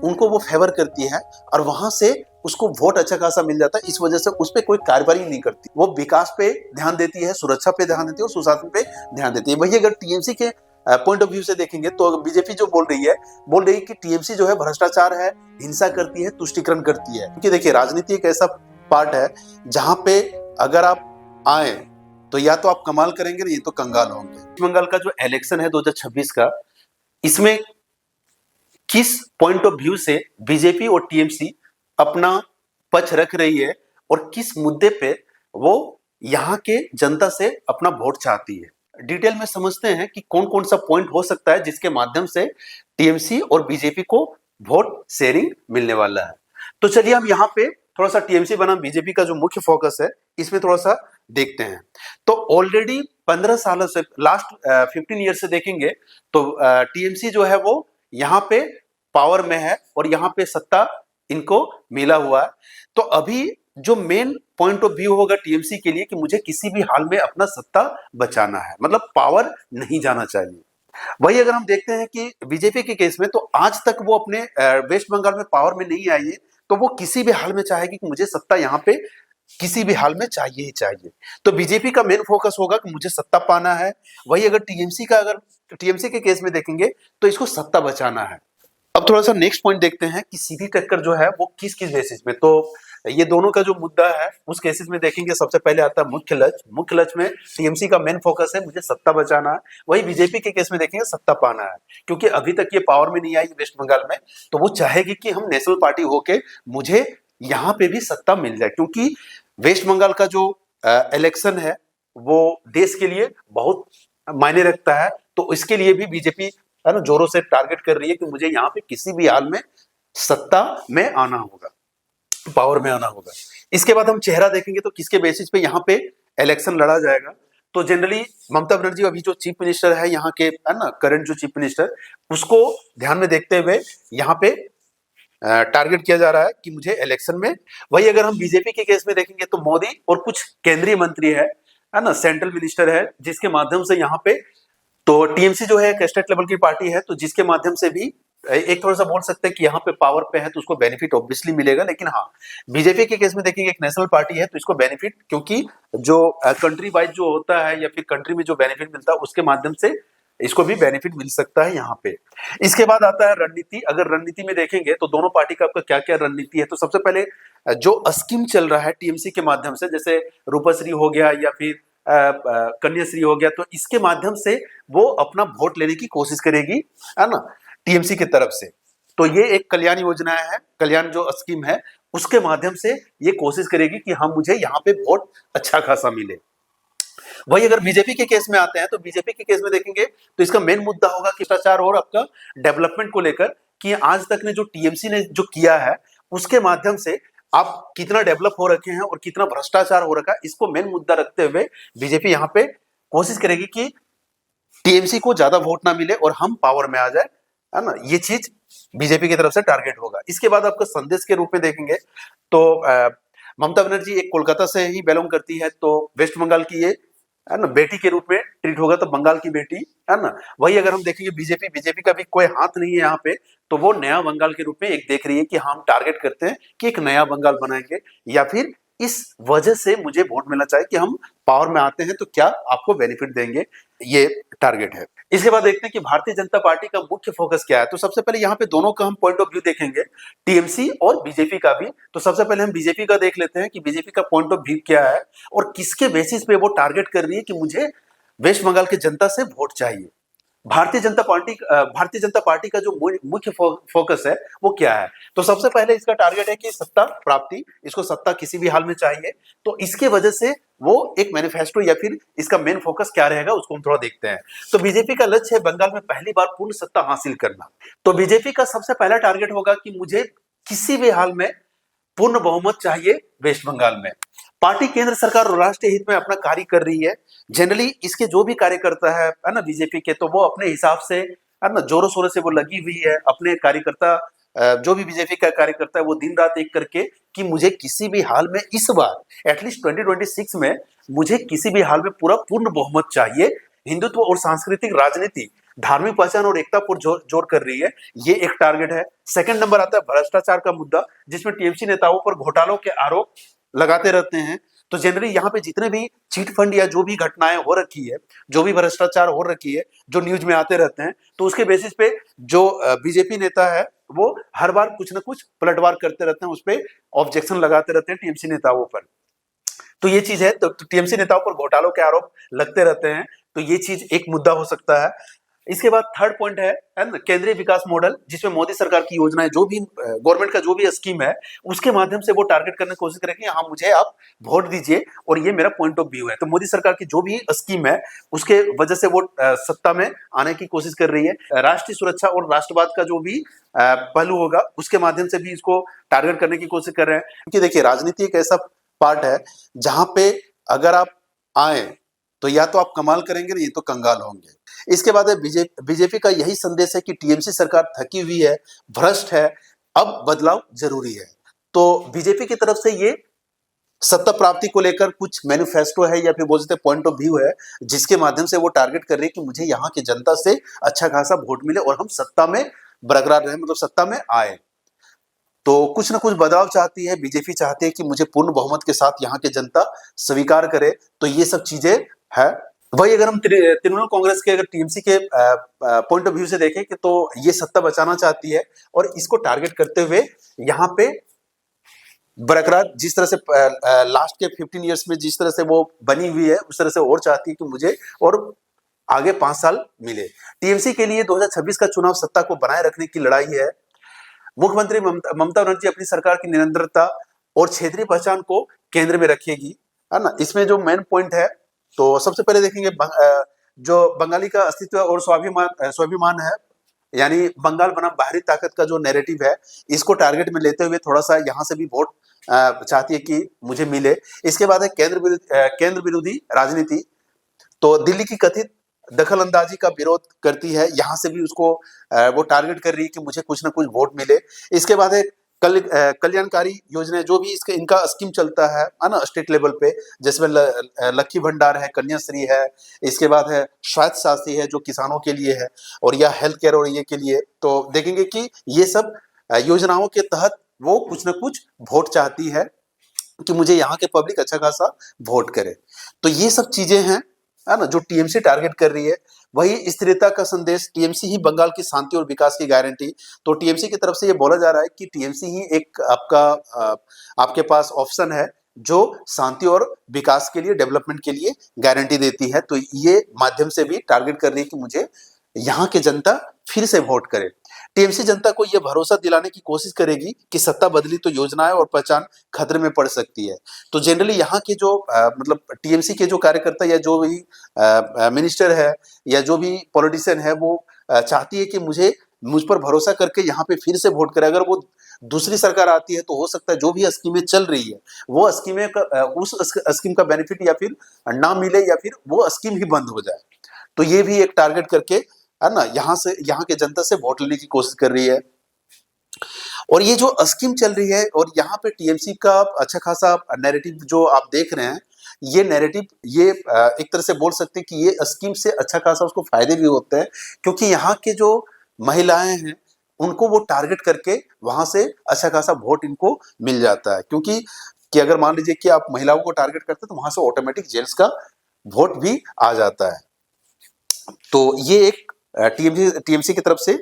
उनको वो फेवर करती है और वहां से उसको वोट अच्छा खासा मिल जाता है। इस वजह से उस पर कोई कार्रवाई नहीं करती, वो विकास पे ध्यान देती है, सुरक्षा पे ध्यान देती है और सुशासन पे ध्यान देती है। वही अगर टीएमसी के पॉइंट ऑफ व्यू से देखेंगे तो बीजेपी जो बोल रही है कि टीएमसी जो है भ्रष्टाचार है, हिंसा करती है, तुष्टीकरण करती है। क्योंकि देखिए राजनीति एक ऐसा पार्ट है जहां पे अगर आप आए तो या तो आप कमाल करेंगे नहीं तो कंगाल होंगे। बंगाल का जो इलेक्शन है 2026 का, इसमें किस पॉइंट ऑफ व्यू से बीजेपी और टीएमसी अपना पक्ष रख रही है और किस मुद्दे पे वो यहाँ के जनता से अपना वोट चाहती है, डिटेल में समझते हैं कि कौन कौन सा पॉइंट हो सकता है जिसके माध्यम से टीएमसी और बीजेपी को वोट शेयरिंग मिलने वाला है। तो चलिए हम यहाँ पे थोड़ा सा टीएमसी बनाम बीजेपी का जो मुख्य फोकस है इसमें थोड़ा सा देखते हैं। तो ऑलरेडी 15 सालों से, लास्ट 15 ईयर से देखेंगे तो टीएमसी जो है वो यहाँ पे पावर में है और यहाँ पे सत्ता इनको मिला हुआ है। तो अभी जो मेन पॉइंट ऑफ व्यू होगा टीएमसी के लिए कि मुझे किसी भी हाल में अपना सत्ता बचाना है, मतलब पावर नहीं जाना चाहिए। वही अगर हम देखते हैं कि बीजेपी के केस में, तो आज तक वो अपने वेस्ट बंगाल में पावर में नहीं आई है, तो वो किसी भी हाल में चाहेगी कि मुझे सत्ता यहाँ पे किसी भी हाल में चाहिए ही चाहिए। तो बीजेपी का मेन फोकस होगा कि मुझे सत्ता पाना है। वही अगर टीएमसी के केस में देखेंगे तो इसको सत्ता बचाना है। अब थोड़ा सा नेक्स्ट पॉइंट देखते हैं कि सीधी टक्कर जो है वो किस किस बेसिस में। तो ये दोनों का जो मुद्दा है उस केसेस में देखेंगे, सबसे पहले आता है मुख्य लक्ष्य। मुख्य लक्ष्य में टीएमसी का मेन फोकस है मुझे सत्ता बचाना है। वही बीजेपी के केस में देखेंगे सत्ता पाना है, क्योंकि अभी तक ये पावर में नहीं आई वेस्ट बंगाल में, तो वो चाहेगी कि हम नेशनल पार्टी होके मुझे यहाँ पे भी सत्ता मिल जाए। क्योंकि वेस्ट बंगाल का जो इलेक्शन है वो देश के लिए बहुत मायने रखता है, तो इसके लिए भी बीजेपी है ना जोरों से टारगेट कर रही है कि मुझे यहाँ पे किसी भी हाल में सत्ता में आना होगा, पावर में आना होगा। इसके बाद हम चेहरा देखेंगे तो किसके बेसिस पे यहाँ पे इलेक्शन लड़ा जाएगा। तो जनरली ममता बनर्जी अभी जो चीफ मिनिस्टर है यहाँ के, है ना करंट जो चीफ मिनिस्टर, उसको ध्यान में देखते हुए यहाँ पे टारगेट किया जा रहा है कि मुझे इलेक्शन में। वही अगर हम बीजेपी के केस में देखेंगे तो मोदी और कुछ केंद्रीय मंत्री है ना, सेंट्रल मिनिस्टर है, जिसके माध्यम से यहाँ पे, तो टीएमसी जो है एक स्टेट लेवल की पार्टी है, तो जिसके माध्यम से भी एक थोड़ा सा बोल सकते हैं कि यहाँ पे पावर पे है तो उसको बेनिफिट ऑब्वियसली मिलेगा। लेकिन हाँ, बीजेपी के केस में देखेंगे एक नेशनल पार्टी है तो इसको बेनिफिट, क्योंकि जो कंट्री वाइज जो होता है या फिर कंट्री में जो बेनिफिट मिलता है उसके माध्यम से इसको भी बेनिफिट मिल सकता है यहाँ पे। इसके बाद आता है रणनीति। अगर रणनीति में देखेंगे तो दोनों पार्टी का आपका क्या क्या रणनीति है। तो सबसे पहले जो स्कीम चल रहा है टीएमसी के माध्यम से, जैसे रूपश्री हो गया या फिर कन्याश्री हो गया, तो इसके माध्यम से वो अपना वोट लेने की कोशिश करेगी, है ना, टीएमसी की तरफ से। तो ये एक कल्याण योजना है, कल्याण जो स्कीम है उसके माध्यम से ये कोशिश करेगी कि हम मुझे यहाँ पे वोट अच्छा खासा मिले। वही अगर बीजेपी के केस में आते हैं तो बीजेपी के केस में देखेंगे तो इसका मेन मुद्दा होगा कि भ्रष्टाचार और आपका डेवलपमेंट को लेकर, कि आज तक ने जो टीएमसी ने जो किया है उसके माध्यम से आप कितना डेवलप हो रखे हैं और कितना भ्रष्टाचार हो रखा है, इसको मेन मुद्दा रखते हुए बीजेपी यहाँ पे कोशिश करेगी कि टीएमसी को ज्यादा वोट ना मिले और हम पावर में आ जाए, है ना। ये चीज बीजेपी की तरफ से टारगेट होगा। इसके बाद आपका संदेश के रूप में देखेंगे तो ममता बनर्जी एक कोलकाता से ही बिलोंग करती है, तो वेस्ट बंगाल की ये, है ना, बेटी के रूप में ट्रीट होगा, तो बंगाल की बेटी, है ना। वही अगर हम देखेंगे बीजेपी का भी कोई हाथ नहीं है यहाँ पे, तो वो नया बंगाल के रूप में एक देख रही है कि हम टारगेट करते हैं कि एक नया बंगाल बनाएंगे, या फिर इस वजह से मुझे वोट मिलना चाहिए कि हम पावर में आते हैं तो क्या आपको बेनिफिट देंगे, ये टारगेट है। इसके बाद देखते हैं कि भारतीय जनता पार्टी का मुख्य फोकस क्या है। तो सबसे पहले यहाँ पे दोनों का हम पॉइंट ऑफ व्यू देखेंगे, टीएमसी और बीजेपी का भी। तो सबसे पहले हम बीजेपी का देख लेते हैं कि बीजेपी का पॉइंट ऑफ व्यू क्या है और किसके बेसिस पे वो टारगेट कर रही है कि मुझे वेस्ट बंगाल की जनता से वोट चाहिए। भारतीय जनता पार्टी का जो मुख्य फोकस है वो क्या है। तो सबसे पहले इसका टारगेट है कि सत्ता प्राप्ति, इसको सत्ता किसी भी हाल में चाहिए। तो इसके वजह से वो एक मैनिफेस्टो या फिर इसका मेन फोकस क्या रहेगा उसको हम थोड़ा देखते हैं। तो बीजेपी का लक्ष्य है बंगाल में पहली बार पूर्ण सत्ता हासिल करना। तो बीजेपी का सबसे पहला टारगेट होगा कि मुझे किसी भी हाल में पूर्ण बहुमत चाहिए वेस्ट बंगाल में। पार्टी केंद्र सरकार और राष्ट्रीय हित में अपना कार्य कर रही है। जनरली इसके जो भी कार्यकर्ता है ना बीजेपी के, तो वो अपने हिसाब से, है ना, जोरों शोरों से वो लगी हुई है। अपने कार्यकर्ता, जो भी बीजेपी का कार्यकर्ता है वो दिन रात एक करके कि मुझे किसी भी हाल में इस बार एटलीस्ट 2026 में मुझे किसी भी हाल में पूरा पूर्ण बहुमत चाहिए। हिंदुत्व और सांस्कृतिक राजनीति धार्मिक पहचान और एकता पर जोर कर रही है, ये एक टारगेट है। सेकंड नंबर आता है भ्रष्टाचार का मुद्दा, जिसमें टीएमसी नेताओं पर घोटालों के आरोप लगाते रहते हैं। तो जनरली यहाँ पे जितने भी चीट फंड या जो भी घटनाएं हो रखी है, जो भी भ्रष्टाचार हो रखी है, जो न्यूज में आते रहते हैं, तो उसके बेसिस पे जो बीजेपी नेता है वो हर बार कुछ ना कुछ पलटवार करते रहते हैं, उस पर ऑब्जेक्शन लगाते रहते हैं टीएमसी नेताओं पर। तो ये चीज है, तो टीएमसी नेताओं पर घोटालों के आरोप लगते रहते हैं, तो ये चीज एक मुद्दा हो सकता है। इसके बाद थर्ड पॉइंट है ना, केंद्रीय विकास मॉडल, जिसमें मोदी सरकार की योजनाएं, जो भी गवर्नमेंट का जो भी स्कीम है, उसके माध्यम से वो टारगेट करने की कोशिश करेंगे, हाँ मुझे आप वोट दीजिए और ये मेरा पॉइंट ऑफ व्यू है। तो मोदी सरकार की जो भी स्कीम है उसके वजह से वो सत्ता में आने की कोशिश कर रही है। राष्ट्रीय सुरक्षा और राष्ट्रवाद का जो भी पहलू होगा उसके माध्यम से भी इसको टारगेट करने की कोशिश कर रहे हैं। क्योंकि देखिए राजनीति एक ऐसा पार्ट है जहां पे अगर आप आए तो या तो आप कमाल करेंगे, नहीं तो कंगाल होंगे। इसके बाद है बीजेपी का यही संदेश है कि टीएमसी सरकार थकी हुई है, भ्रष्ट है, अब बदलाव जरूरी है। तो बीजेपी की तरफ से ये सत्ता प्राप्ति को लेकर कुछ मैनिफेस्टो है या फिर बोल सकते पॉइंट ऑफ व्यू है, जिसके माध्यम से वो टारगेट कर रही है कि मुझे यहाँ की जनता से अच्छा खासा वोट मिले और हम सत्ता में बरकरार रहे, मतलब सत्ता में आए। तो कुछ ना कुछ बदलाव चाहती है बीजेपी, चाहती है कि मुझे पूर्ण बहुमत के साथ यहाँ की जनता स्वीकार करे। तो ये सब चीजें है। वही अगर हम तृणमूल कांग्रेस के अगर टीएमसी के पॉइंट ऑफ व्यू से देखें कि तो ये सत्ता बचाना चाहती है और इसको टारगेट करते हुए यहाँ पे बरकरार, जिस तरह से लास्ट के 15 इयर्स में जिस तरह से वो बनी हुई है, उस तरह से और चाहती है कि मुझे और आगे 5 साल मिले। टीएमसी के लिए 2026 का चुनाव सत्ता को बनाए रखने की लड़ाई है। मुख्यमंत्री ममता बनर्जी अपनी सरकार की निरंतरता और क्षेत्रीय पहचान को केंद्र में रखेगी, है ना। इसमें जो मेन पॉइंट है, तो सबसे पहले देखेंगे जो बंगाली का अस्तित्व और स्वाभिमान है, यानी बंगाल बनाम बाहरी ताकत का जो नैरेटिव है, इसको टारगेट में लेते हुए थोड़ा सा यहाँ से भी वोट चाहती है कि मुझे मिले। इसके बाद है केंद्र विरोधी राजनीति, तो दिल्ली की कथित दखल अंदाजी का विरोध करती है, यहाँ से भी उसको वो टारगेट कर रही है कि मुझे कुछ ना कुछ वोट मिले। इसके बाद है कल्याणकारी योजनाएं, जो भी इसके इनका स्कीम चलता है ना स्टेट लेवल पे, जिसमें लक्की भंडार है, कन्याश्री है, इसके बाद है स्वायत्त शासी है जो किसानों के लिए है, और या हेल्थ केयर और ये के लिए। तो देखेंगे कि ये सब योजनाओं के तहत वो कुछ ना कुछ वोट चाहती है कि मुझे यहाँ के पब्लिक अच्छा खासा वोट करे। तो ये सब चीजें हैं, है ना, जो टीएमसी टारगेट कर रही है। वही स्थिरता का संदेश, टीएमसी ही बंगाल की शांति और विकास की गारंटी। तो टीएमसी की तरफ से ये बोला जा रहा है कि टीएमसी ही एक आपके पास ऑप्शन है जो शांति और विकास के लिए, डेवलपमेंट के लिए गारंटी देती है। तो ये माध्यम से भी टारगेट कर रही है कि मुझे यहाँ की जनता फिर से वोट करे। टीएमसी जनता को यह भरोसा दिलाने की कोशिश करेगी कि सत्ता बदली तो योजनाएं और पहचान खतरे में पड़ सकती है। तो जनरली यहाँ के जो मतलब टीएमसी के जो कार्यकर्ता या जो भी मिनिस्टर है या जो भी पॉलिटिशियन है, वो चाहती है कि मुझ पर भरोसा करके यहाँ पे फिर से वोट करे। अगर वो दूसरी सरकार आती है तो हो सकता है जो भी स्कीमें चल रही है वो स्कीमें उस स्कीम का बेनिफिट या फिर ना मिले या फिर वो स्कीम ही बंद हो जाए। तो ये भी एक टारगेट करके, है ना, यहाँ के जनता से वोट लेने की कोशिश कर रही है। और ये जो स्कीम चल रही है और यहाँ पे टीएमसी का अच्छा खासा नैरेटिव जो आप देख रहे हैं, ये नैरेटिव ये एक तरह से बोल सकते हैं कि ये स्कीम से अच्छा खासा उसको फायदे भी होते हैं, क्योंकि यहाँ के जो महिलाएं हैं उनको वो टारगेट करके वहां से अच्छा खासा वोट इनको मिल जाता है। क्योंकि कि अगर मान लीजिए कि आप महिलाओं को टारगेट करते हैं तो वहां से ऑटोमेटिक जेंट्स का वोट भी आ जाता है। तो ये एक टीएमसी की तरफ से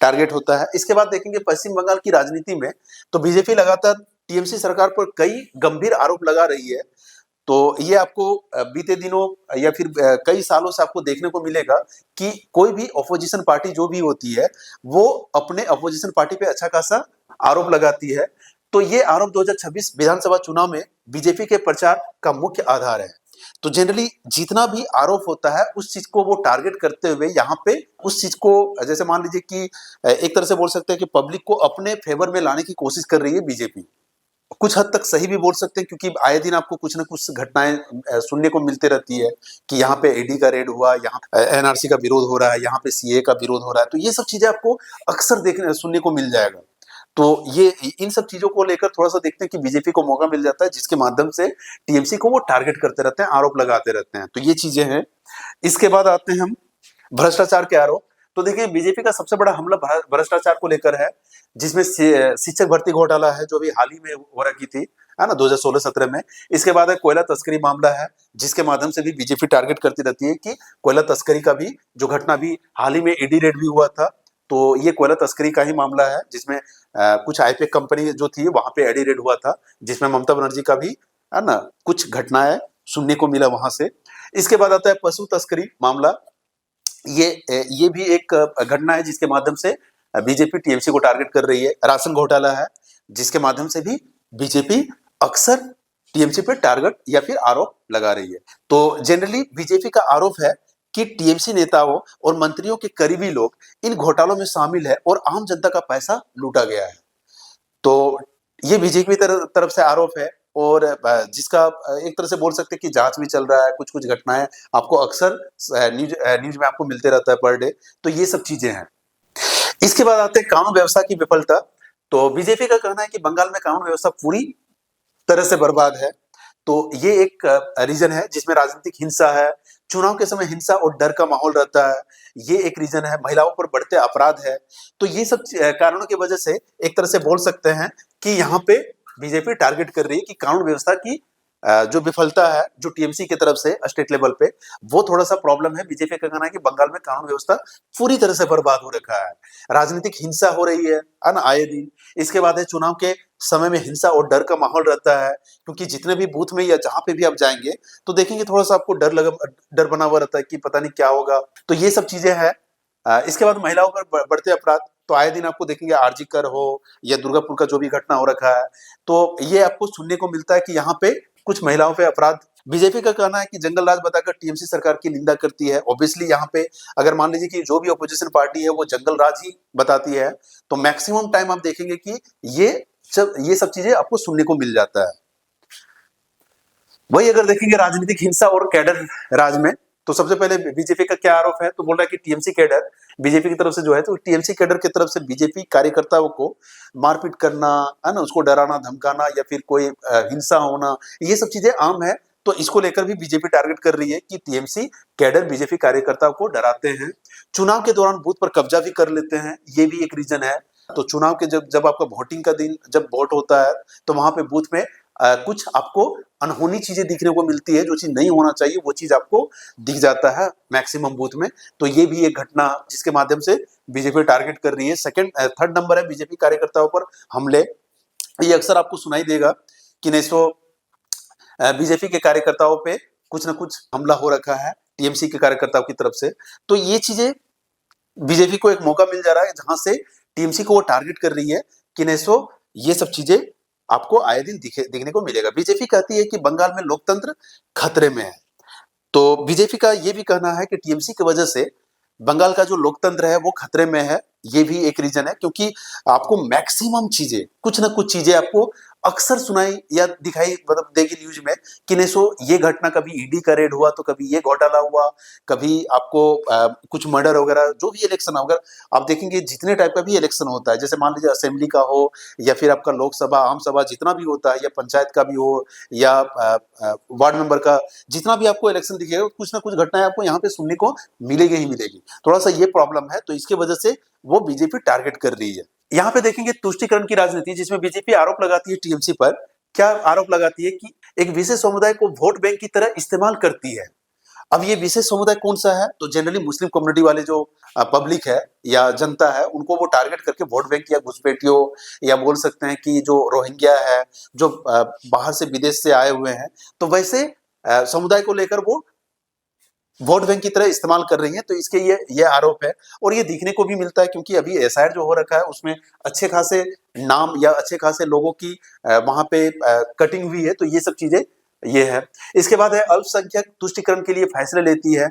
टारगेट होता है। इसके बाद देखेंगे पश्चिम बंगाल की राजनीति में, तो बीजेपी लगातार टीएमसी सरकार पर कई गंभीर आरोप लगा रही है। तो ये आपको बीते दिनों या फिर कई सालों से आपको देखने को मिलेगा कि कोई भी अपोजिशन पार्टी जो भी होती है वो अपने अपोजिशन पार्टी पे अच्छा खासा आरोप लगाती है। तो ये आरोप 2026 विधानसभा चुनाव में बीजेपी के प्रचार का मुख्य आधार है। तो जनरली जितना भी आरोप होता है उस चीज को वो टारगेट करते हुए यहाँ पे उस चीज को, जैसे मान लीजिए कि एक तरह से बोल सकते हैं कि पब्लिक को अपने फेवर में लाने की कोशिश कर रही है बीजेपी। कुछ हद तक सही भी बोल सकते हैं, क्योंकि आए दिन आपको कुछ ना कुछ घटनाएं सुनने को मिलती रहती है कि यहाँ पे ईडी का रेड हुआ, यहाँ एनआरसी का विरोध हो रहा है, यहाँ पे सीए का विरोध हो रहा है। तो ये सब चीजें आपको अक्सर देखने सुनने को मिल जाएगा। तो ये इन सब चीजों को लेकर थोड़ा सा देखते हैं कि बीजेपी को मौका मिल जाता है, जिसके माध्यम से टीएमसी को वो टारगेट करते रहते हैं, आरोप लगाते रहते हैं। तो ये चीजें हैं। इसके बाद आते हैं हम भ्रष्टाचार के आरोप। तो देखिए बीजेपी का सबसे बड़ा हमला भ्रष्टाचार को लेकर है, जिसमें शिक्षक भर्ती घोटाला है जो अभी हाल ही में हो रखी थी, है ना, 2016-17 में। इसके बाद है कोयला तस्करी मामला है, जिसके माध्यम से भी बीजेपी टारगेट करती रहती है कि कोयला तस्करी का भी जो घटना भी हाल ही में ईडी रेड भी हुआ था, तो ये कोयला तस्करी का ही मामला है, जिसमें कुछ आईपीएक कंपनी जो थी वहां पे ईडी रेड हुआ था, जिसमें ममता बनर्जी का भी, है ना, कुछ घटनाएं सुनने को मिला वहां से। इसके बाद आता है पशु तस्करी मामला। ये भी एक घटना है जिसके माध्यम से बीजेपी टीएमसी को टारगेट कर रही है। राशन घोटाला है, जिसके माध्यम से भी बीजेपी अक्सर टीएमसी पे टारगेट या फिर आरोप लगा रही है। तो जनरली बीजेपी का आरोप है कि टीएमसी नेताओं और मंत्रियों के करीबी लोग इन घोटालों में शामिल है और आम जनता का पैसा लूटा गया है। तो ये बीजेपी तरफ से आरोप है, और जिसका एक तरह से बोल सकते हैं कि जांच भी चल रहा है। कुछ कुछ घटनाएं आपको अक्सर न्यूज में आपको मिलते रहता है पर डे। तो ये सब चीजें हैं। इसके बाद आते हैं कानून व्यवस्था की विफलता। तो बीजेपी का कहना है कि बंगाल में कानून व्यवस्था पूरी तरह से बर्बाद है। तो ये एक रीजन है जिसमें राजनीतिक हिंसा है, चुनाव के समय हिंसा और डर का माहौल रहता है, ये एक रीजन है। महिलाओं पर बढ़ते अपराध है। तो ये सब कारणों की वजह से एक तरह से बोल सकते हैं कि यहाँ पे बीजेपी टारगेट कर रही है कि कानून व्यवस्था की जो विफलता है जो टीएमसी की तरफ से स्टेट लेवल पे, वो थोड़ा सा प्रॉब्लम है। बीजेपी का कहना है कि बंगाल में कानून व्यवस्था पूरी तरह से बर्बाद हो रखा है, राजनीतिक हिंसा हो रही है ना, आए दिन। इसके बाद है चुनाव के समय में हिंसा और डर का माहौल रहता है, क्योंकि जितने भी बूथ में या जहां पे भी आप जाएंगे तो देखेंगे थोड़ा सा आपको डर बना हुआ रहता है कि पता नहीं क्या होगा। तो ये सब चीजें हैं। इसके बाद महिलाओं पर बढ़ते अपराध। तो आए दिन आपको देखेंगे आरजी कर हो या दुर्गापुर का जो भी घटना हो रखा है, तो ये आपको सुनने को मिलता है कि यहाँ पे कुछ महिलाओं पे अपराध। बीजेपी का कहना है कि जंगल राज बताकर टीएमसी सरकार की निंदा करती है। ऑब्वियसली यहाँ पे अगर मान लीजिए कि जो भी अपोजिशन पार्टी है वो जंगल राज ही बताती है, तो मैक्सिमम टाइम आप देखेंगे कि ये सब चीजें आपको सुनने को मिल जाता है। वही अगर देखेंगे राजनीतिक हिंसा और कैडर राज में, तो सबसे पहले बीजेपी का क्या आरोप है, तो बोल रहा है कि टीएमसी कैडर बीजेपी की तरफ से जो है, तो टीएमसी कैडर की तरफ से बीजेपी कार्यकर्ताओं को मारपीट करना, है ना, उसको डराना धमकाना या फिर कोई हिंसा होना, ये सब चीजें आम है। तो इसको लेकर भी बीजेपी टारगेट कर रही है कि टीएमसी कैडर बीजेपी कार्यकर्ताओं को डराते हैं। चुनाव के दौरान बूथ पर कब्जा भी कर लेते हैं, ये भी एक रीजन है। तो चुनाव के जब आपका वोटिंग का दिन जब वोट होता है, तो वहां पे बूथ में कुछ आपको अनहोनी चीजें दिखने को मिलती है, जो चीज नहीं होना चाहिए वो चीज आपको दिख जाता है मैक्सिमम बूथ में। तो ये भी एक घटना जिसके माध्यम से बीजेपी टारगेट कर रही है। थर्ड नंबर है बीजेपी कार्यकर्ताओं पर हमले। ये अक्सर आपको सुनाई देगा कि नहीं सो बीजेपी के कार्यकर्ताओं पे कुछ ना कुछ हमला हो रखा है टीएमसी के कार्यकर्ताओं की तरफ से। तो ये चीजें बीजेपी को एक मौका मिल जा रहा है जहां से टीएमसी को वो टारगेट कर रही है कि नहीं सो ये सब चीजें आपको आए दिन दिखने को मिलेगा। बीजेपी कहती है कि बंगाल में लोकतंत्र खतरे में है। तो बीजेपी का ये भी कहना है कि टीएमसी की वजह से बंगाल का जो लोकतंत्र है वो खतरे में है। ये भी एक रीजन है, क्योंकि आपको मैक्सिमम चीजें, कुछ ना कुछ चीजें आपको अक्सर सुनाई या दिखाई मतलब देगी न्यूज में कि नहीं सो ये घटना, कभी ईडी का रेड हुआ तो कभी ये घोटाला हुआ, कभी आपको कुछ मर्डर वगैरह। जो भी इलेक्शन अगर आप देखेंगे जितने टाइप का भी इलेक्शन होता है, जैसे मान लीजिए असेंबली का हो या फिर आपका लोकसभा आम सभा जितना भी होता है, या पंचायत का भी हो या वार्ड मेंबर का, जितना भी आपको इलेक्शन दिखेगा कुछ ना कुछ घटनाएं आपको यहाँ पे सुनने को मिलेगी ही मिलेगी। थोड़ा सा ये प्रॉब्लम है, तो इसके वजह से वो बीजेपी टारगेट कर रही है। यहाँ पे देखेंगे तुष्टिकरण की राजनीति, जिसमें बीजेपी आरोप लगाती है टीएमसी पर। क्या आरोप लगाती है कि एक विशेष समुदाय को वोट बैंक की तरह इस्तेमाल करती है। अब ये विशेष समुदाय कौन सा है, तो जनरली मुस्लिम कम्युनिटी वाले जो पब्लिक है या जनता है, उनको वो टारगेट करके वोट बैंक या घुसपैठियों या बोल सकते हैं कि जो रोहिंग्या है, जो बाहर से विदेश से आए हुए हैं, तो वैसे समुदाय को लेकर वो वोट बैंक की तरह इस्तेमाल कर रही है। तो इसके ये आरोप है, और ये दिखने को भी मिलता है क्योंकि अभी एसआईआर जो हो रखा है उसमें अच्छे खासे नाम या अच्छे खासे लोगों की वहां पे कटिंग हुई है। तो ये सब चीजें ये है। इसके बाद है अल्पसंख्यक तुष्टिकरण के लिए फैसले लेती है।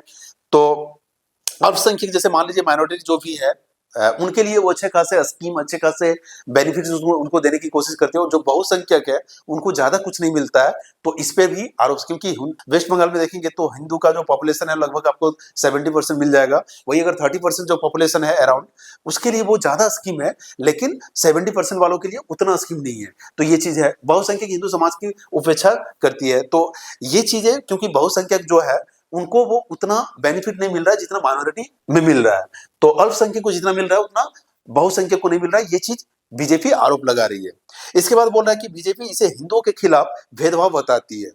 तो अल्पसंख्यक जैसे मान लीजिए माइनॉरिटी जो भी है, उनके लिए वो अच्छे खासे स्कीम, अच्छे खासे बेनिफिट्स उनको देने की कोशिश करते हो। जो बहुसंख्यक है उनको ज्यादा कुछ नहीं मिलता है। तो इस पे भी आरोप, क्योंकि वेस्ट बंगाल में देखेंगे तो हिंदू का जो पॉपुलेशन है लगभग आपको 70% मिल जाएगा। वही अगर 30% जो पॉपुलेशन है अराउंड, उसके लिए वो ज्यादा स्कीम है, लेकिन 70% वालों के लिए उतना स्कीम नहीं है। तो ये चीज है, बहुसंख्यक हिंदू समाज की उपेक्षा करती है। तो ये चीजें, क्योंकि बहुसंख्यक जो है उनको वो उतना बेनिफिट नहीं मिल रहा है जितना माइनॉरिटी में मिल रहा है। तो अल्पसंख्यक को जितना मिल रहा है उतना बहुसंख्यक को नहीं मिल रहा है, ये चीज बीजेपी आरोप लगा रही है। इसके बाद बोल रहा है कि बीजेपी इसे हिंदुओं के खिलाफ भेदभाव बताती है।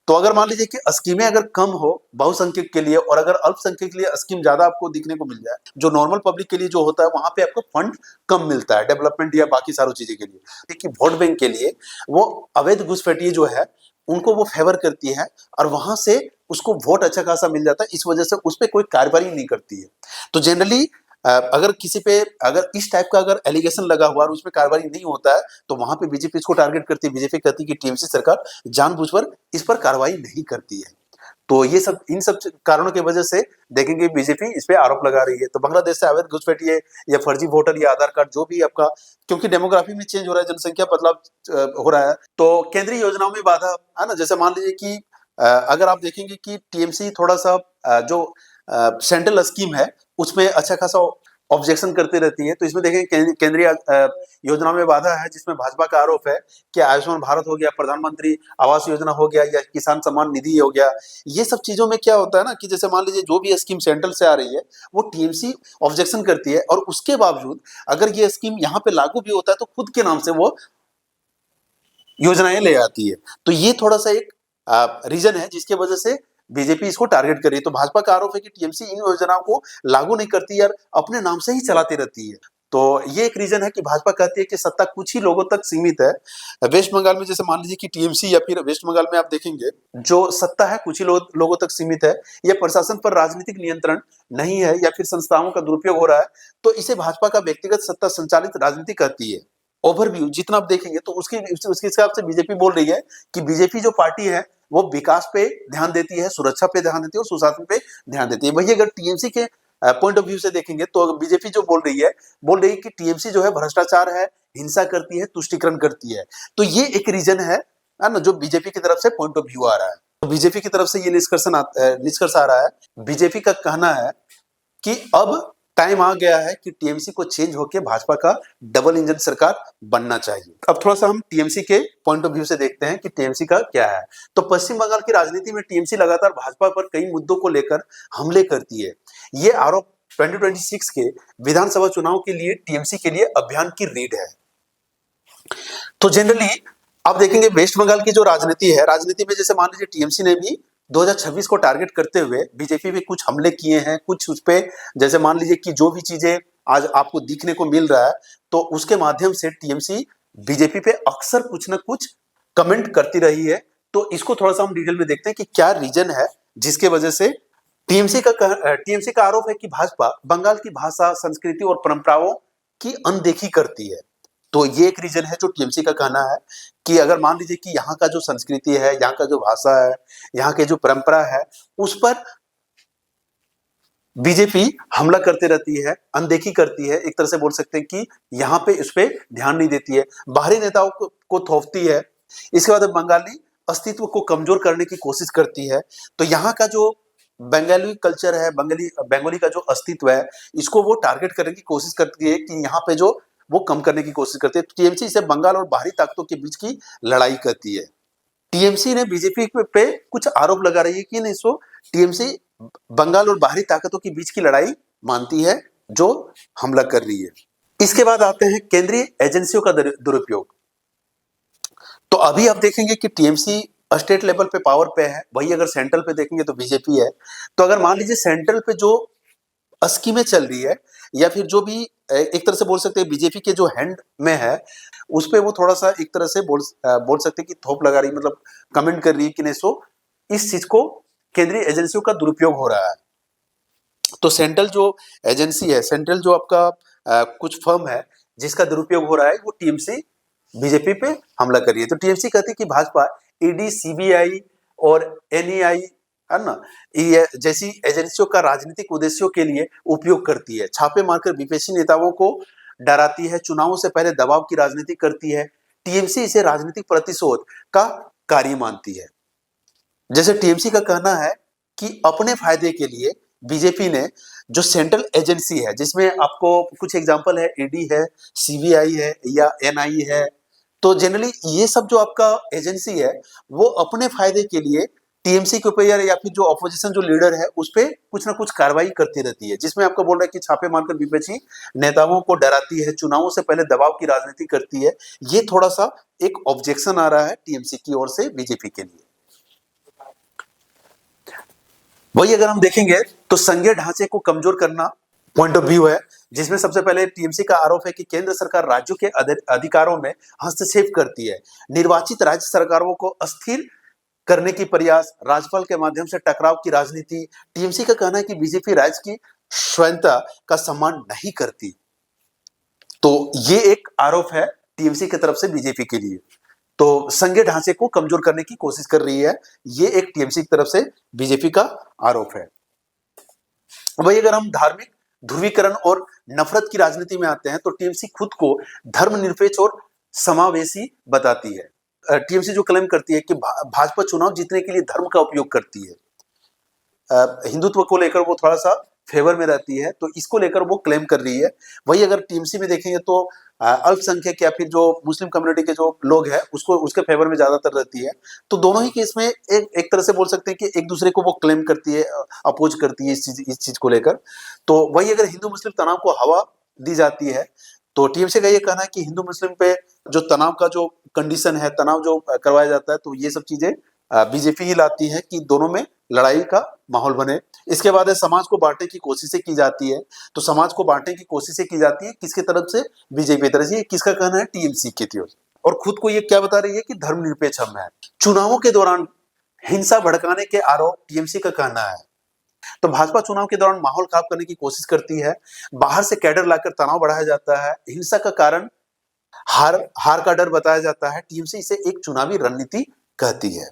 तो अगर मान लीजिए कि स्कीमें अगर कम हो बहुसंख्यक के लिए और अगर अल्पसंख्यक के लिए स्कीम ज्यादा आपको दिखने को मिल जाए, जो नॉर्मल पब्लिक के लिए जो होता है वहां पे आपको फंड कम मिलता है डेवलपमेंट या बाकी सारी चीजें के लिए, देखिए वोट बैंक के लिए वो अवैध घुसपैठिए जो है उनको वो फेवर करती है और वहां से उसको वोट अच्छा खासा मिल जाता है, इस वजह से उस पर कोई कार्रवाई नहीं करती है। तो जनरली अगर किसी पे अगर इस टाइप का अगर एलिगेशन लगा हुआ और उसमें कार्रवाई नहीं होता है तो वहां पे बीजेपी इसको टारगेट करती है। बीजेपी कहती है कि टीएमसी सरकार जानबूझकर इस पर कार्रवाई नहीं करती है। तो ये सब इन सब कारणों की वजह से देखेंगे बीजेपी इस पे आरोप लगा रही है। तो बांग्लादेश से अवैध घुसपैठिए या फर्जी वोटर या आधार कार्ड जो भी आपका, क्योंकि डेमोग्राफी में चेंज हो रहा है, जनसंख्या बदलाव हो रहा है, तो केंद्रीय योजनाओं में बाधा है ना। जैसे मान लीजिए कि अगर आप देखेंगे कि टीएमसी थोड़ा सा जो सेंट्रल स्कीम है उसमें अच्छा खासा ऑब्जेक्शन करती रहती है। तो इसमें देखें केंद्रीय योजनाओं में बाधा है जिसमें भाजपा का आरोप है कि आयुष्मान भारत हो गया, प्रधानमंत्री आवास योजना हो गया या किसान सम्मान निधि हो गया, ये सब चीजों में क्या होता है ना कि जैसे मान लीजिए जो भी स्कीम सेंट्रल से आ रही है वो टीएमसी ऑब्जेक्शन करती है और उसके बावजूद अगर ये स्कीम यहाँ पे लागू भी होता है तो खुद के नाम से वो योजनाएं ले आती है। तो ये थोड़ा सा एक रीजन है जिसके वजह से बीजेपी इसको टारगेट कर रही है। तो भाजपा का आरोप है कि टीएमसी इन योजनाओं को लागू नहीं करती और अपने नाम से ही चलाती रहती है। तो ये एक रीजन है कि भाजपा कहती है कि सत्ता कुछ ही लोगों तक सीमित है। वेस्ट बंगाल में जैसे मान लीजिए कि टीएमसी या फिर वेस्ट बंगाल में आप देखेंगे जो सत्ता है कुछ ही लोगों तक सीमित है, यह प्रशासन पर राजनीतिक नियंत्रण नहीं है या फिर संस्थाओं का दुरुपयोग हो रहा है, तो इसे भाजपा का व्यक्तिगत सत्ता संचालित राजनीति कहती है। ओवरव्यू जितना आप देखेंगे तो उसके हिसाब से बीजेपी बोल रही है कि बीजेपी जो पार्टी है वो विकास पे ध्यान देती है, सुरक्षा पे ध्यान देती है और सुशासन पे ध्यान देती है। वही अगर टीएमसी के पॉइंट ऑफ व्यू से देखेंगे तो बीजेपी जो बोल रही है कि टीएमसी जो है भ्रष्टाचार है, हिंसा करती है, तुष्टीकरण करती है। तो ये एक रीजन है ना जो बीजेपी की तरफ से पॉइंट ऑफ व्यू आ रहा है। तो बीजेपी की तरफ से ये निष्कर्ष आ रहा है, बीजेपी का कहना है कि अब टाइम आ गया है कि टीएमसी को चेंज होकर भाजपा का डबल इंजन सरकार बनना चाहिए। अब थोड़ा सा हम टीएमसी के पॉइंट ऑफ व्यू से देखते हैं कि टीएमसी का क्या है। तो पश्चिम बंगाल की राजनीति में टीएमसी लगातार भाजपा पर कई मुद्दों को लेकर हमले करती है। ये आरोप 2026 के विधानसभा चुनाव के लिए टीएमसी के लिए अभियान की रीढ़ है। तो जनरली आप देखेंगे वेस्ट बंगाल की जो राजनीति है, राजनीति में जैसे मान लीजिए टीएमसी ने भी 2026 को टारगेट करते हुए बीजेपी पे कुछ हमले किए हैं, कुछ उस पे जैसे मान लीजिए कि जो भी चीजें आज आपको दिखने को मिल रहा है तो उसके माध्यम से टीएमसी बीजेपी पे अक्सर कुछ ना कुछ कमेंट करती रही है। तो इसको थोड़ा सा हम डिटेल में देखते हैं कि क्या रीजन है जिसके वजह से टीएमसी का आरोप है कि भाजपा बंगाल की भाषा, संस्कृति और परंपराओं की अनदेखी करती है। तो ये एक रीजन है जो टीएमसी का कहना है कि अगर मान लीजिए कि यहाँ का जो संस्कृति है, यहाँ का जो भाषा है, यहाँ के जो परंपरा है, उस पर बीजेपी हमला करती रहती है, अनदेखी करती है। एक तरह से बोल सकते हैं कि यहाँ पे इस पे ध्यान नहीं देती है, बाहरी नेताओं को थोपती है। इसके बाद बंगाली अस्तित्व को कमजोर करने की कोशिश करती है। तो यहाँ का जो बंगाली कल्चर है, बंगाली का जो अस्तित्व है, इसको वो टारगेट करने की कोशिश करती है कि यहाँ पे जो वो कम करने की कोशिश करती है। तो टीएमसी इसे बंगाल और बाहरी ताकतों के बीच की लड़ाई करती है। टीएमसी ने बीजेपी पे कुछ आरोप लगा रही है कि नहीं, सो टीएमसी बंगाल और बाहरी ताकतों के बीच की लड़ाई मानती है जो हमला कर रही है। इसके बाद आते हैं केंद्रीय एजेंसियों का दुरुपयोग। तो अभी आप देखेंगे कि टीएमसी स्टेट लेवल पे पावर पे है, वही अगर सेंट्रल पे देखेंगे तो बीजेपी है। तो अगर मान लीजिए सेंट्रल पे जो स्कीमें चल रही है या फिर जो भी एक तरह से बोल सकते हैं बीजेपी के जो हैंड में है उस पे वो थोड़ा सा एक तरह से बोल सकते हैं कि थोप लगा रही, मतलब कमेंट कर रही है कि नहीं, सो इस चीज को केंद्रीय एजेंसियों का दुरुपयोग हो रहा है। तो सेंट्रल जो एजेंसी है, सेंट्रल जो आपका कुछ फर्म है जिसका दुरुपयोग हो रहा है, वो टीएमसी बीजेपी पे हमला कर रही है। तो टीएमसी कहती है कि भाजपा ईडी, सीबीआई और एनआईए है ना, ये जैसी एजेंसियों का राजनीतिक उद्देश्यों के लिए उपयोग करती है, छापे मारकर विपक्षी नेताओं को डराती है, चुनावों से पहले दबाव की राजनीति करती है। टीएमसी इसे राजनीतिक प्रतिशोध का कार्य मानती है। जैसे टीएमसी का कहना है कि अपने फायदे के लिए बीजेपी ने जो सेंट्रल एजेंसी है, जिसमें आपको कुछ एग्जांपल है, ईडी है, सीबीआई है या एनआईए है, तो जनरली ये सब जो आपका एजेंसी है वो अपने फायदे के लिए टीएमसी के ऊपर या फिर जो ऑपोजिशन जो लीडर है उस पे कुछ ना कुछ कार्रवाई करती रहती है, जिसमें आपको बोल रहा है कि छापे मारकर विपक्षी नेताओं को डराती है, चुनावों से पहले दबाव की राजनीति करती है। ये थोड़ा सा एक ऑब्जेक्शन आ रहा है टीएमसी की ओर से बीजेपी के लिए। वही अगर हम देखेंगे तो संघीय ढांचे को कमजोर करना पॉइंट ऑफ व्यू है, जिसमें सबसे पहले टीएमसी का आरोप है कि केंद्र सरकार राज्यों के अधिकारों में हस्तक्षेप करती है, निर्वाचित राज्य सरकारों को अस्थिर करने की प्रयास, राज्यपाल के माध्यम से टकराव की राजनीति। टीएमसी का कहना है कि बीजेपी राज्य की स्वायत्तता का सम्मान नहीं करती। तो ये एक आरोप है टीएमसी की तरफ से बीजेपी के लिए। तो संघीय ढांचे को कमजोर करने की कोशिश कर रही है, ये एक टीएमसी की तरफ से बीजेपी का आरोप है। वही अगर हम धार्मिक ध्रुवीकरण और नफरत की राजनीति में आते हैं तो टीएमसी खुद को धर्मनिरपेक्ष और समावेशी बताती है। टीएमसी जो क्लेम करती है कि भाजपा चुनाव जीतने के लिए धर्म का उपयोग करती है, हिंदुत्व को लेकर वो थोड़ा सा फेवर में रहती है, तो इसको लेकर वो क्लेम कर रही है। वही अगर टीएमसी में देखेंगे तो अल्पसंख्यक या फिर जो मुस्लिम कम्युनिटी के जो लोग हैं उसको उसके फेवर में ज्यादातर रहती है। तो दोनों ही केस में एक तरह से बोल सकते हैं कि एक दूसरे को वो क्लेम करती है, अपोज करती है इस चीज को लेकर। तो वही अगर हिंदू मुस्लिम तनाव को हवा दी जाती है तो टीएमसी का ये कहना है कि हिंदू मुस्लिम पे जो तनाव का जो कंडीशन है, तनाव जो करवाया जाता है, तो ये सब चीजें बीजेपी ही लाती है कि दोनों में लड़ाई का माहौल बने। इसके बाद समाज को बांटने की कोशिशें की जाती है, तो समाज को बांटने की कोशिशें की जाती है किसके तरफ से? बीजेपी की तरफ से। किसका कहना है? टीएमसी की तरफ से। और खुद को ये क्या बता रही है कि धर्मनिरपेक्ष हम है। चुनावों के दौरान हिंसा भड़काने के आरोप टीएमसी का कहना है। तो भाजपा चुनाव के दौरान माहौल खराब करने की कोशिश करती है, बाहर से कैडर लाकर तनाव बढ़ाया जाता है, हिंसा का कारण हार का डर बताया जाता है। टीएमसी इसे एक चुनावी रणनीति कहती है।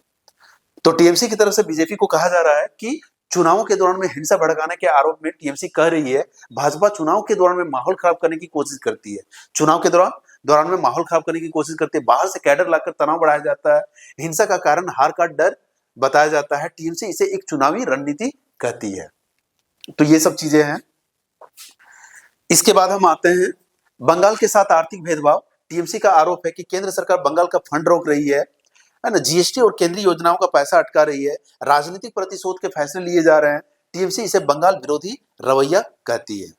तो टीएमसी की तरफ से बीजेपी को कहा जा रहा है कि चुनावों के दौरान में हिंसा भड़काने के आरोप में टीएमसी कह रही है भाजपा चुनाव के दौरान में माहौल खराब करने की कोशिश करती है। चुनाव के दौरान में माहौल खराब करने की कोशिश करती है, बाहर से कैडर लाकर तनाव बढ़ाया जाता है, हिंसा का कारण हार का डर बताया जाता है। टीएमसी इसे एक चुनावी रणनीति कहती है। तो ये सब चीजें हैं। इसके बाद हम आते हैं बंगाल के साथ आर्थिक भेदभाव। टीएमसी का आरोप है कि केंद्र सरकार बंगाल का फंड रोक रही है ना, जीएसटी और केंद्रीय योजनाओं का पैसा अटका रही है, राजनीतिक प्रतिशोध के फैसले लिए जा रहे हैं। टीएमसी इसे बंगाल विरोधी रवैया कहती है।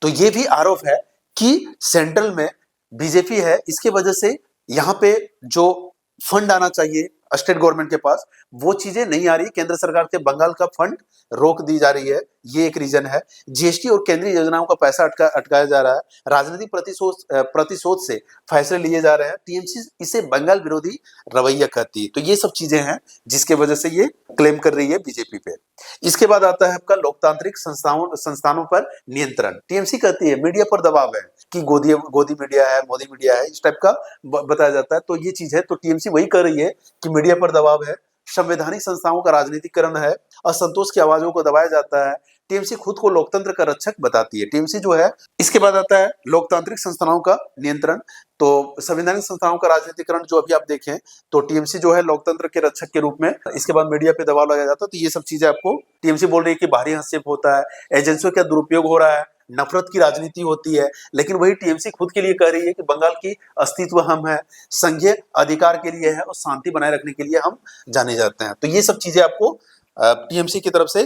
तो ये भी आरोप है कि सेंट्रल में बीजेपी है, इसके वजह से यहाँ पे जो फंड आना चाहिए स्टेट गवर्नमेंट के पास वो चीजें नहीं आ रही, केंद्र सरकार के बंगाल का फंड रोक दी जा रही है, ये एक रीजन है। जीएसटी और केंद्रीय योजनाओं का पैसा अटकाया जा रहा है, राजनीतिक प्रतिशोध से फैसले लिए जा रहे हैं। टीएमसी इसे बंगाल विरोधी रवैया कहती है। तो ये सब चीजें हैं जिसके वजह से ये क्लेम कर रही है बीजेपी पे। इसके बाद आता है आपका लोकतांत्रिक संस्थानों पर नियंत्रण। टीएमसी कहती है मीडिया पर दबाव है कि गोदी मीडिया है, मोदी मीडिया है, इस टाइप का बताया जाता है। तो ये चीज है। तो टीएमसी वही कर रही है कि मीडिया पर दबाव है, संवैधानिक संस्थाओं का राजनीतिकरण है, असंतोष की आवाजों को दबाया जाता है। टीएमसी खुद को लोकतंत्र का रक्षक बताती है। टीएमसी जो है, इसके बाद आता है लोकतांत्रिक संस्थानों का नियंत्रण। तो संवैधानिक संस्थाओं का राजनीतिकरण जो अभी आप देखें तो टीएमसी जो है लोकतंत्र के रक्षक के रूप में। इसके बाद मीडिया पे दबाव लगाया जाता है। तो ये सब चीजें आपको टीएमसी बोल रही है कि बाहरी हस्तक्षेप होता है, एजेंसियों का दुरुपयोग हो रहा है, नफरत की राजनीति होती है। लेकिन वही टीएमसी खुद के लिए कह रही है कि बंगाल की अस्तित्व हम है, संघीय अधिकार के लिए है और शांति बनाए रखने के लिए हम जाने जाते हैं। तो ये सब चीजें आपको टीएमसी की तरफ से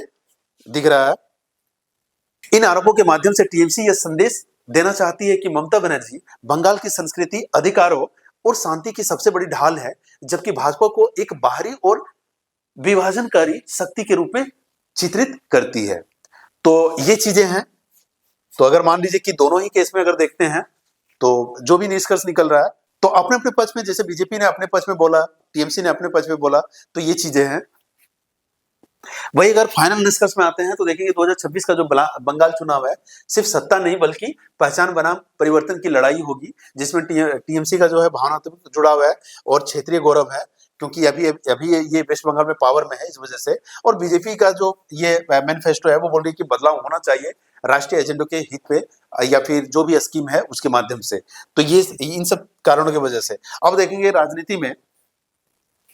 दिख रहा है। इन आरोपों के माध्यम से टीएमसी यह संदेश देना चाहती है कि ममता बनर्जी बंगाल की संस्कृति, अधिकारों और शांति की सबसे बड़ी ढाल है, जबकि भाजपा को एक बाहरी और विभाजनकारी शक्ति के रूप में चित्रित करती है। तो ये चीजें हैं। तो अगर मान लीजिए कि दोनों ही केस में अगर देखते हैं तो जो भी निष्कर्ष निकल रहा है, तो अपने अपने पक्ष में, जैसे बीजेपी ने अपने पक्ष में बोला, टीएमसी ने अपने पक्ष में बोला, तो ये चीजें हैं। वही अगर फाइनल निष्कर्ष में आते हैं तो देखेंगे 2026 का जो बंगाल चुनाव है सिर्फ सत्ता नहीं बल्कि पहचान बनाम परिवर्तन की लड़ाई होगी, जिसमें टीएमसी का जो है भावनात्मक जुड़ाव है और क्षेत्रीय गौरव है, क्योंकि अभी ये वेस्ट बंगाल में पावर में है इस वजह से। और बीजेपी का जो ये मैनिफेस्टो है वो बोल रही है कि बदलाव होना चाहिए राष्ट्रीय एजेंडों के हित पे या फिर जो भी स्कीम है उसके माध्यम से। तो ये इन सब कारणों की वजह से अब देखेंगे राजनीति में।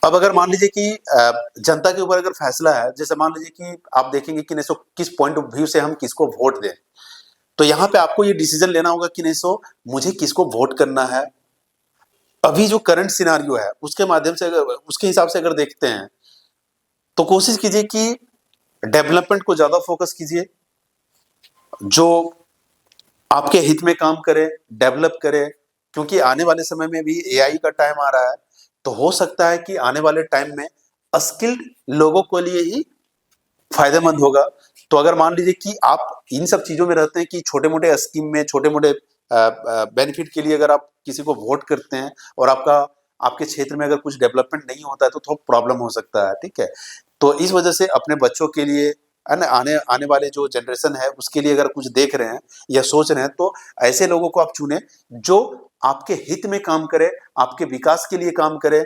अब अगर मान लीजिए कि जनता के ऊपर अगर फैसला है, जैसे मान लीजिए कि आप देखेंगे कि नहीं किस पॉइंट ऑफ व्यू से हम किसको वोट दें, तो यहाँ पे आपको ये डिसीजन लेना होगा कि नहीं मुझे किसको वोट करना है। अभी जो करंट सिनारियो है उसके माध्यम से, उसके हिसाब से अगर देखते हैं तो कोशिश कीजिए कि डेवलपमेंट को ज़्यादा फोकस कीजिए, जो आपके हित में काम करे, डेवलप करे, क्योंकि आने वाले समय में भी एआई का टाइम आ रहा है, तो हो सकता है कि आने वाले टाइम में स्किल्ड लोगों के लिए ही फायदेमंद होगा। तो अगर मान लीजिए कि आप इन सब चीज़ों में रहते हैं कि छोटे-मोटे स्कीम में, छोटे-मोटे बेनिफिट के लिए अगर आप किसी को वोट करते हैं और आपके क्षेत्र में अगर कुछ डेवलपमेंट नहीं होता है, तो थोड़ा प्रॉब्लम हो सकता है, ठीक है? तो इस वजह से अपने बच्चों के लिए, है ना, आने आने वाले जो जनरेशन है, उसके लिए अगर कुछ देख रहे हैं या सोच रहे हैं, तो ऐसे लोगों को आप चुनें, जो आपके हित में काम करे, आपके विकास के लिए काम करे।